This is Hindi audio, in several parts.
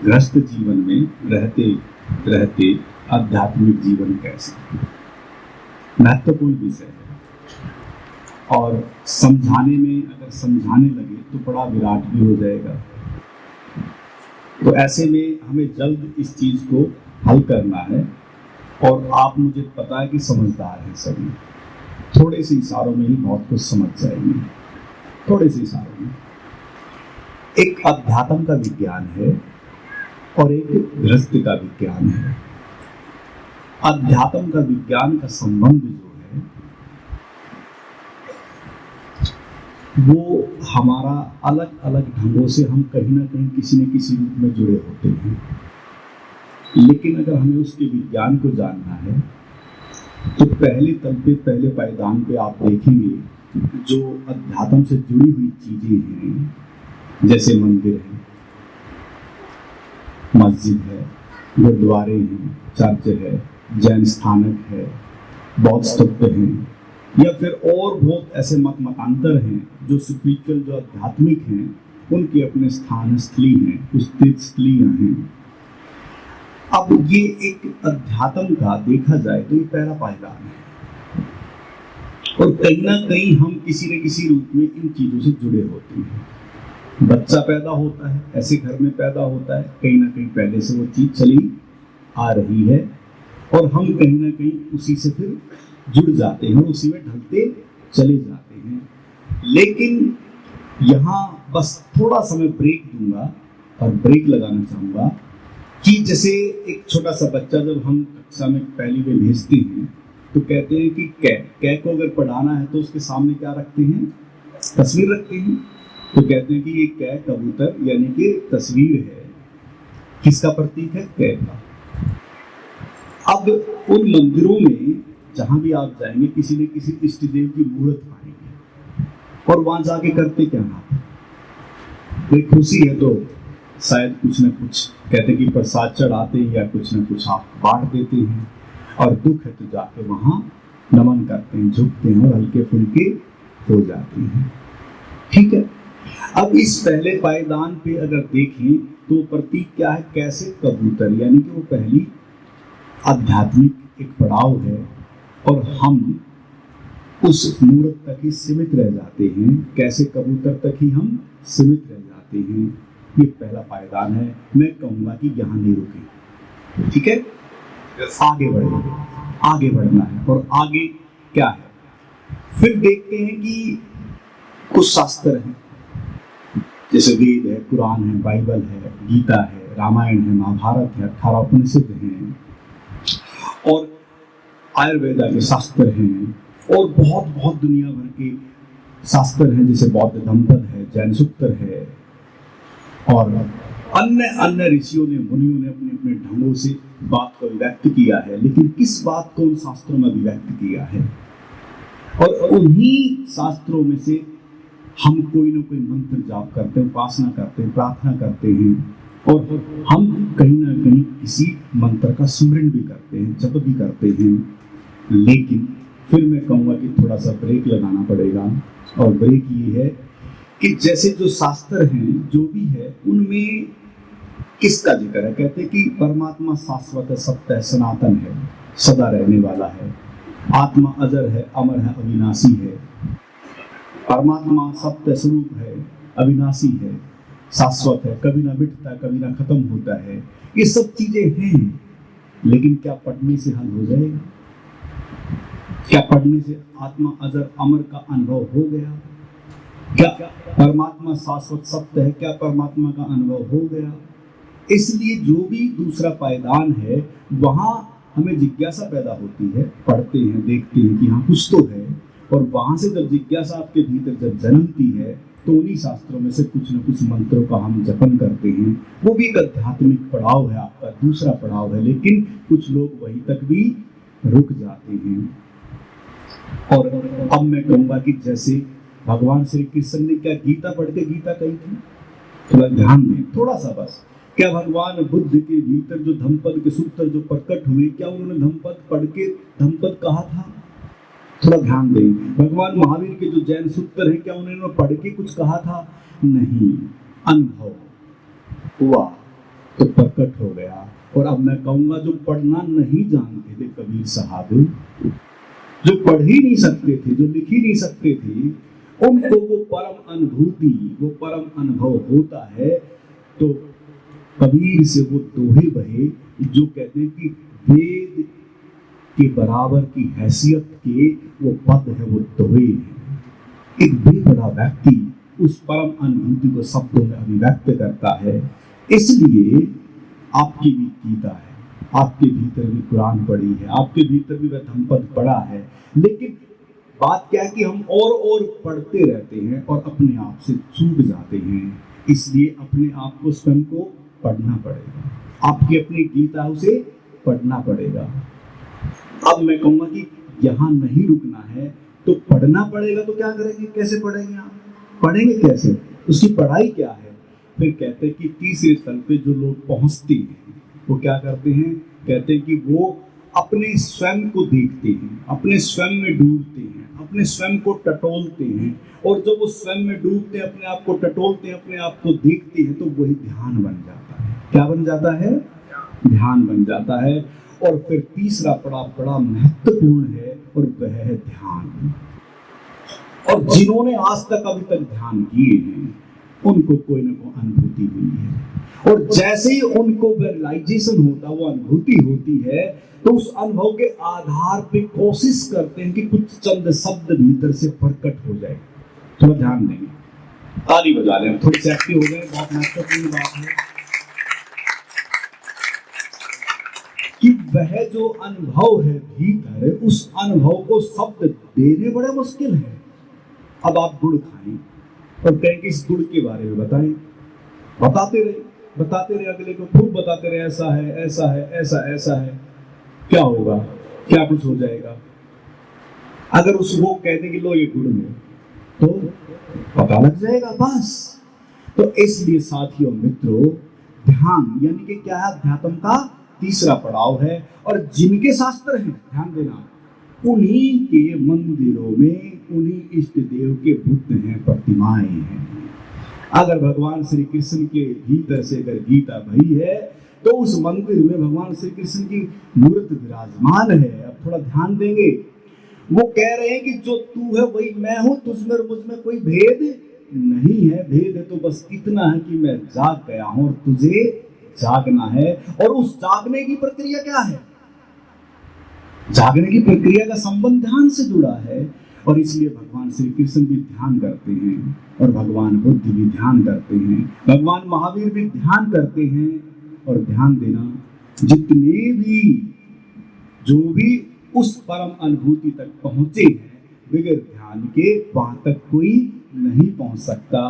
गृहस्थ जीवन में रहते रहते आध्यात्मिक जीवन कैसे, महत्वपूर्ण विषय है। और समझाने में अगर समझाने लगे तो बड़ा विराट भी हो जाएगा। तो ऐसे में हमें जल्द इस चीज को हल करना है। और आप, मुझे पता है कि समझदार हैं सभी, थोड़े से इशारों में ही बहुत कुछ समझ जाएंगे। थोड़े से इशारों में एक अध्यात्म का विज्ञान है और एक गृहस्थ का विज्ञान है। अध्यात्म का विज्ञान का संबंध जो है वो हमारा अलग अलग ढंगों से, हम कहीं ना कहीं किसी न किसी रूप में जुड़े होते हैं। लेकिन अगर हमें उसके विज्ञान को जानना है तो पहले तल पे, पहले पायदान पे आप देखेंगे जो अध्यात्म से जुड़ी हुई चीजें हैं, जैसे मंदिर है, मस्जिद है, गुरुद्वारे हैं, चर्च है, जैन स्थानक है, बौद्ध स्तूप हैं, या फिर और बहुत ऐसे मत मतांतर हैं जो स्पिरिचुअल, जो आध्यात्मिक हैं, उनके अपने स्थान स्थली हैं, कुछ तीर्थ स्थलियां हैं। अब ये एक अध्यात्म का देखा जाए तो ये पहला पायदान है और कहीं ना कहीं हम किसी न किसी रूप में इन चीजों से जुड़े होते हैं। बच्चा पैदा होता है, ऐसे घर में पैदा होता है, कहीं ना कहीं पहले से वो चीज चली आ रही है और हम कहीं ना कहीं उसी से फिर जुड़ जाते हैं और उसी में ढलते चले जाते हैं। लेकिन यहाँ बस थोड़ा सा मैं ब्रेक दूंगा और ब्रेक लगाना चाहूंगा कि जैसे एक छोटा सा बच्चा जब हम कक्षा में पहली में भेजते हैं तो कहते हैं कि कै को अगर पढ़ाना है तो उसके सामने क्या रखते हैं, तस्वीर रखते हैं। तो कहते हैं कि ये कै कबूतर यानी कि तस्वीर है, किसका प्रतीक है, कै का। अब उन मंदिरों में जहां भी आप जाएंगे किसी न किसी इष्ट देव की मूर्त पाएंगे और वहां जाके करते क्या आप, कोई खुशी है तो शायद कुछ न कुछ कहते कि प्रसाद चढ़ाते हैं या कुछ न कुछ आप बांट देते हैं, और दुख है तो जाके वहां नमन करते हैं, झुकते हैं और हल्के फुल्के हो जाते हैं। ठीक है। अब इस पहले पायदान पे अगर देखें तो प्रतीक क्या है, कैसे कबूतर, यानी कि वो पहली आध्यात्मिक एक पड़ाव है और हम उस मूर्त तक ही सीमित रह जाते हैं, कैसे कबूतर तक ही हम सीमित रह जाते हैं। ये पहला पायदान है। मैं कहूंगा कि यहाँ नहीं रुके, ठीक है, आगे बढ़े, आगे बढ़ना है। और आगे क्या है, फिर देखते हैं कि कुछ शास्त्र हैं, जैसे वेद है, कुरान है, बाइबल है, गीता है, रामायण है, महाभारत है, 18 उपनिषद हैं और आयुर्वेदा के शास्त्र हैं और बहुत बहुत दुनिया भर के शास्त्र हैं, जैसे बौद्ध धम्पद है, जैन सूत्र है और अन्य अन्य ऋषियों ने, मुनियों ने अपने अपने ढंगों से बात को व्यक्त किया है। लेकिन किस बात को उन शास्त्रों में व्यक्त किया है, और उन्हीं शास्त्रों में से हम कोई ना कोई मंत्र जाप करते हैं, उपासना करते हैं, प्रार्थना करते हैं और हम कहीं ना कहीं किसी मंत्र का स्मरण भी करते हैं, जप भी करते हैं। लेकिन फिर मैं कहूँगा कि थोड़ा सा ब्रेक लगाना पड़ेगा, और ब्रेक ये है कि जैसे जो शास्त्र हैं जो भी है उनमें किसका जिक्र है, कहते हैं कि परमात्मा शाश्वत है, सत्य है, सनातन है, सदा रहने वाला है, आत्मा अजर है, अमर है, अविनाशी है, परमात्मा सत्य स्वरूप है, अविनाशी है, शाश्वत है, कभी ना मिटता, कभी ना खत्म होता है। ये सब चीजें हैं, लेकिन क्या पढ़ने से हल हो जाएगा? क्या पढ़ने से आत्मा अजर अमर का अनुभव हो गया? क्या परमात्मा शाश्वत सत्य है, क्या परमात्मा का अनुभव हो गया? इसलिए जो भी दूसरा पायदान है वहां हमें जिज्ञासा पैदा होती है, पढ़ते हैं, देखते हैं कि हाँ कुछ तो है, और वहां से जब जिज्ञासा आपके भीतर जब जन्मती है तो उन्हीं शास्त्रों में से कुछ न कुछ मंत्रों का हम जपन करते हैं। वो भी एक आध्यात्मिक पड़ाव है, आपका दूसरा पड़ाव है, लेकिन कुछ लोग वहीं तक भी रुक जाते हैं। और अब मैं कहूँगा कि जैसे भगवान श्री कृष्ण ने क्या गीता पढ़ के गीता कही थी, थोड़ा ध्यान दें, थोड़ा सा बस। क्या भगवान बुद्ध के भीतर जो धम्पद के सूत्र जो प्रकट हुए, क्या उन्होंने धम्पद पढ़ के धम्पद कहा था? थोड़ा ध्यान दें। भगवान महावीर के जो जैन सूत्र हैं, क्या उन्होंने पढ़ के कुछ कहा था? नहीं, अनुभव हुआ। तो प्रकट हो गया। और अब मैं कहूंगा जो पढ़ना नहीं जानते थे कबीर साहब, जो पढ़ ही नहीं सकते थे, जो लिख ही नहीं सकते थे, उनको वो परम अनुभूति, वो परम अनुभव होता है। तो कबीर से वो दोहे बहे जो कहते हैं कि वेद के बराबर की हैसियत के वो पद है, वो दोहे हैं। एक बेपड़ा व्यक्ति उस परम अनुभूति को शब्दों में अभिव्यक्त करता है। इसलिए आपकी भी गीता है, आपके भीतर भी कुरान पढ़ी है, आपके भीतर भी वह धम्मपद पढ़ा है, लेकिन बात क्या है कि हम और पढ़ते रहते हैं और अपने आप से चूक जाते हैं। इसलिए अपने आप को स्वयं को पढ़ना पड़ेगा, आपकी अपनी गीता उसे पढ़ना पड़ेगा। अब मैं कहूँगा कि यहाँ नहीं रुकना है तो पढ़ना पड़ेगा। तो क्या करेंगे, कैसे पढ़ेंगे आप, पढ़ेंगे कैसे, उसकी पढ़ाई क्या है? फिर कहते हैं कि तीसरे तल पे जो लोग पहुँचते हैं वो क्या करते हैं, कहते हैं कि वो अपने स्वयं को देखते हैं, अपने स्वयं में डूबते हैं, अपने स्वयं को टटोलते हैं। और जब वो स्वयं में डूबते हैं, अपने आप को टटोलते हैं, अपने आप को देखते हैं, तो वही ध्यान बन जाता है। क्या बन जाता है? ध्यान बन जाता है। और फिर तीसरा पड़ाव बड़ा महत्वपूर्ण है और वह है ध्यान। और जिन्होंने आज तक अभी तक ध्यान किए हैं उनको कोई ना कोई अनुभूति हुई है। और जैसे ही उनको रियलाइजेशन होता, वो अनुभूति होती है, तो उस अनुभव के आधार पे कोशिश करते हैं कि कुछ चंद शब्द भीतर से प्रकट हो जाए। थोड़ा ध्यान देंगे, ताली बजा लें, थोड़ी सी एक्टिव हो जाए। बहुत महत्वपूर्ण बात है कि वह जो अनुभव है भीतर, उस अनुभव को शब्द देने बड़े मुश्किल है। अब आप गुड़ खाएं और कहें कि इस गुड़ के बारे में बताएं, बताते रहे अगले को, खूब बताते रहे, ऐसा है, ऐसा है, ऐसा है। क्या होगा? क्या कुछ हो जाएगा? अगर उसको कहते कि लो ये गुड़ में, तो पता लग जाएगा बस। तो इसलिए साथियों मित्रों, ध्यान यानी कि क्या है, अध्यात्म का तीसरा पड़ाव है। और जिनके शास्त्र हैं, ध्यान देना, उन्हीं के मंदिरों में उन्हीं इष्ट देव के बुत हैं, प्रतिमाएं हैं। अगर भगवान श्री कृष्ण के भीतर से अगर गीता भई है तो उस मंदिर में भगवान श्री कृष्ण की मूर्त विराजमान है। अब थोड़ा ध्यान देंगे, वो कह रहे हैं कि जो तू है वही मैं हूं, तुझमें और मुझमें कोई भेद नहीं है। भेद है तो बस इतना है कि मैं जाग गया हूं और तुझे जागना है। और उस जागने की प्रक्रिया क्या है? जागने की प्रक्रिया का संबंध ध्यान से जुड़ा है। और इसलिए भगवान श्री कृष्ण भी ध्यान करते हैं, और भगवान बुद्ध भी ध्यान करते हैं, भगवान महावीर भी ध्यान करते हैं। और ध्यान देना, जितने भी जो भी उस परम अनुभूति तक पहुंचे हैं, बगैर ध्यान के वहां तक कोई नहीं पहुंच सकता।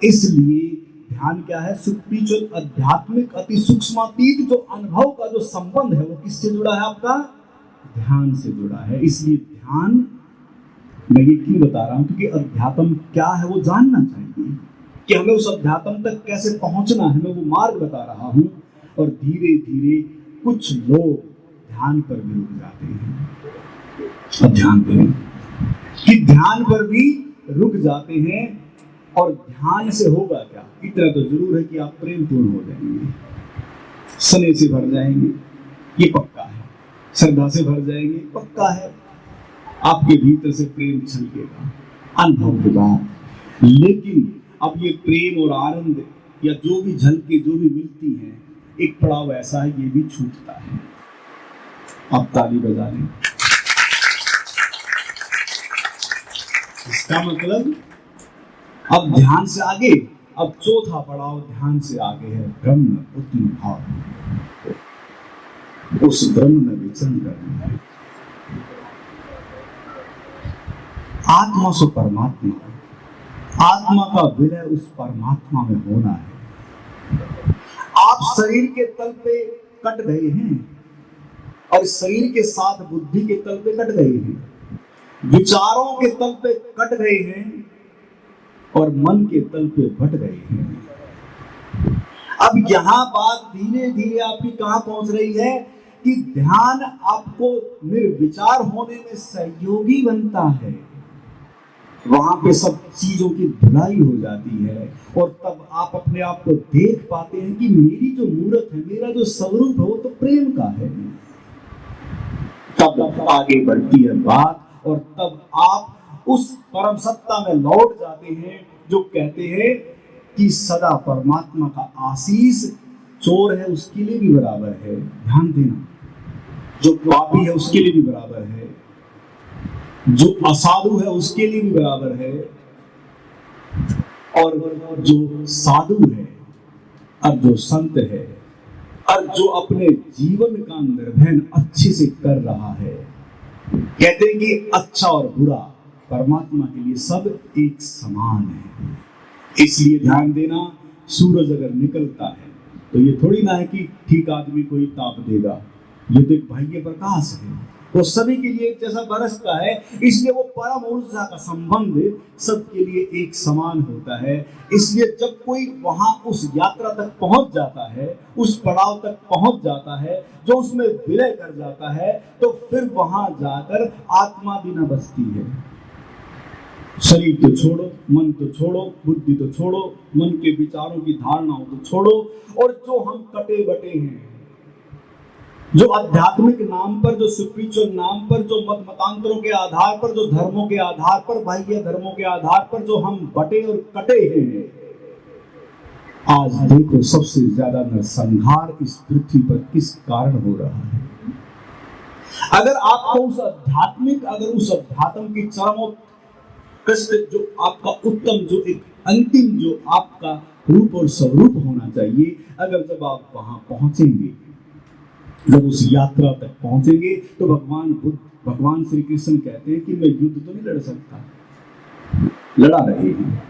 इसलिए ध्यान क्या है? स्पिरिचुअल, आध्यात्मिक, अति सूक्ष्मातीत जो अनुभव का जो संबंध है वो किससे जुड़ा है? आपका ध्यान से जुड़ा है। इसलिए ध्यान, मैं ये क्यों बता रहा हूं, क्योंकि अध्यात्म क्या है वो जानना चाहिए कि हमें उस अध्यात्म तक कैसे पहुंचना है। मैं वो मार्ग बता रहा हूं। और धीरे धीरे कुछ लोग ध्यान पर भी रुक जाते हैं। अब ध्यान करें कि ध्यान पर भी रुक जाते हैं। और ध्यान से होगा क्या? इतना तो जरूर है कि आप प्रेम पूर्ण हो जाएंगे, स्नेह से भर जाएंगे, ये पक्का है। श्रद्धा से भर जाएंगे, पक्का है। आपके भीतर से प्रेम छलकेगा अनुभव के बाद। लेकिन अब ये प्रेम और आनंद या जो भी झलके, जो भी मिलती है, एक पड़ाव ऐसा है, ये भी छूटता है। अब ताली बजा लें। इसका मतलब अब ध्यान से आगे, अब चौथा पड़ाव ध्यान से आगे है ब्रह्म उत्म भाव। उस ब्रह्म में विचरण करना है। आत्मा से परमात्मा, आत्मा का विलय उस परमात्मा में होना है। आप शरीर के तल पे कट गए हैं और शरीर के साथ बुद्धि के तल पे कट गए हैं, विचारों के तल पे कट गए हैं और मन के तल पे बट गए हैं। अब यहां बात धीरे धीरे आपकी कहां पहुंच रही है कि ध्यान आपको निर्विचार होने में सहयोगी बनता है। वहां पे सब चीजों की धुलाई हो जाती है और तब आप अपने आप को देख पाते हैं कि मेरी जो मूर्त है, मेरा जो स्वरूप है, वो तो प्रेम का है। तब आगे बढ़ती है बात और तब आप उस परम सत्ता में लौट जाते हैं जो कहते हैं कि सदा परमात्मा का आशीष चोर है उसके लिए भी बराबर है। ध्यान देना, जो पापी है उसके लिए भी बराबर है, जो असाधु है उसके लिए भी बराबर है, और जो साधु है और जो संत है और जो अपने जीवन का निर्वहन अच्छे से कर रहा है, कहते हैं कि अच्छा और बुरा परमात्मा के लिए सब एक समान है। इसलिए ध्यान देना, सूरज अगर निकलता है तो ये थोड़ी ना है कि ठीक आदमी को ही ताप देगा, ये तो एक बाह्य प्रकाश है, वो सभी के लिए एक जैसा बरसता है। इसलिए वो परम ऊर्जा का संबंध सबके लिए एक समान होता है। इसलिए जब कोई वहां उस यात्रा तक पहुंच जाता है, उस पड़ाव तक पहुंच जाता है, जो उसमें विलय कर जाता है, तो फिर वहां जाकर आत्मा भी न बचती है। शरीर तो छोड़ो, मन तो छोड़ो, बुद्धि तो छोड़ो, मन के विचारों की धारणाओं को छोड़ो, और जो हम कटे बटे हैं, जो आध्यात्मिक नाम पर, जो स्पिरिचुअल नाम पर, जो मत मतांतरों के आधार पर, जो धर्मों के आधार पर, बाह्य धर्मों के आधार पर जो हम बटे और कटे हैं, आज देखो सबसे ज्यादा नरसंहार इस पृथ्वी पर किस कारण हो रहा है। अगर आपको उस अध्यात्म की चरमोत्कृष्ट, जो आपका उत्तम, जो एक अंतिम, जो आपका रूप और स्वरूप होना चाहिए, अगर जब आप वहां पहुंचेंगे, जब उस यात्रा तक पहुंचेंगे, तो भगवान श्री कृष्ण कहते हैं कि मैं युद्ध तो नहीं लड़ सकता, लड़ा रहे हैं।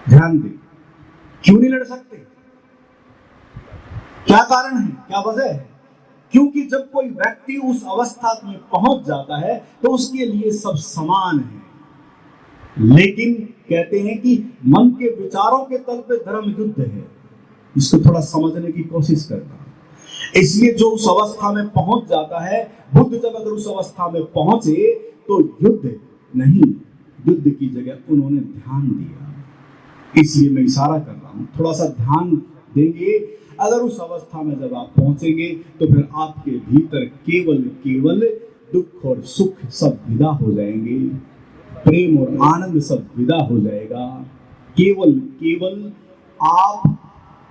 ध्यान दे, क्यों नहीं लड़ सकते? क्या कारण है, क्या वजह है? क्योंकि जब कोई व्यक्ति उस अवस्था में पहुंच जाता है तो उसके लिए सब समान है। लेकिन कहते हैं कि मन के विचारों के तल पे धर्म युद्ध है। इसको थोड़ा समझने की कोशिश करता हूं। इसलिए जो उस अवस्था में पहुंच जाता है, बुद्ध जब अगर उस अवस्था में पहुंचे तो युद्ध नहीं, युद्ध की जगह उन्होंने ध्यान दिया। इसलिए मैं इशारा कर रहा हूं, थोड़ा सा ध्यान देंगे। अगर उस अवस्था में जब आप पहुंचेंगे तो फिर आपके भीतर केवल दुख और सुख सब विदा हो जाएंगे, प्रेम और आनंद सब विदा हो जाएगा। केवल आप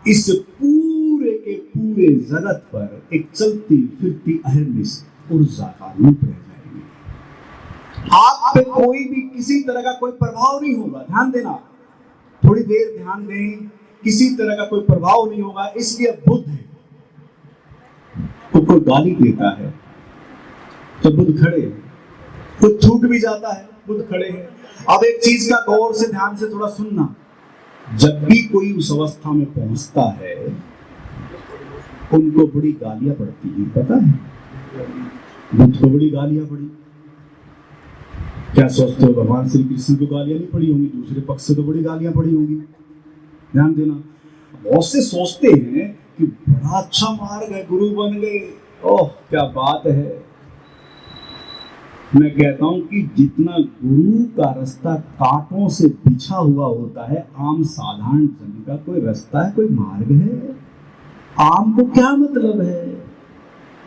इस पूरे के पूरे जगत पर एक चलती फिरती अहरनिश ऊर्जा का रूप रह जाएंगे। आप पे कोई भी किसी तरह का कोई प्रभाव नहीं होगा। ध्यान देना, थोड़ी देर ध्यान दें, किसी तरह का कोई प्रभाव नहीं होगा। इसलिए बुद्ध को कोई गाली देता है तो बुद्ध खड़े हैं, कोई थूक भी जाता है, बुद्ध खड़े हैं। अब एक चीज का गौर से ध्यान से थोड़ा सुनना, जब भी कोई उस अवस्था में पहुंचता है उनको बड़ी गालियां पड़ती हैं, पता है? बुद्ध को बड़ी गालियां पड़ी। क्या सोचते हो भगवान श्री कृष्ण को गालियां नहीं पड़ी होंगी? दूसरे पक्ष से तो बड़ी गालियां पड़ी होंगी। ध्यान देना, बहुत से सोचते हैं कि बड़ा अच्छा मार्ग है, गुरु बन गए, ओह क्या बात है। मैं कहता हूं कि जितना गुरु का रास्ता कांटों से बिछा हुआ होता है, आम साधारण जन का कोई रास्ता है, कोई मार्ग है? आम को क्या मतलब है?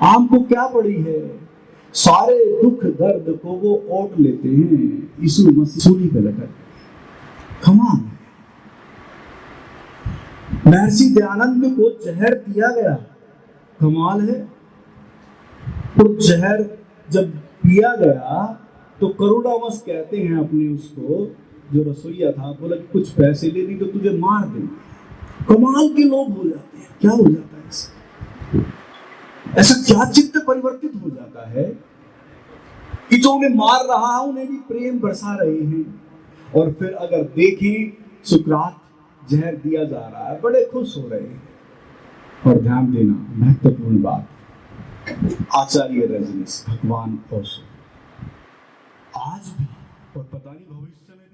आम को क्या पड़ी है? सारे दुख दर्द को वो ओट लेते हैं यीशु मसीह सूली पे लटक। कमाल है। महर्षि दयानंद को जहर दिया गया, कमाल है। तो जहर जब पिया गया तो करुणावश कहते हैं अपने उसको जो रसोइया था, बोला कि कुछ पैसे ले ली तो तुझे मार देंगे। कमाल के लोग हो जाते हैं। क्या हो जाता है ऐसा क्या चित्त परिवर्तित हो जाता है कि जो उन्हें मार रहा है उन्हें भी प्रेम बरसा रहे हैं। और फिर अगर देखें, सुकरात जहर दिया जा रहा है, बड़े खुश हो रहे हैं। और ध्यान देना, महत्वपूर्ण बात, आचार्य रजनीश, भगवान ओशो आज भी और पता नहीं भविष्य में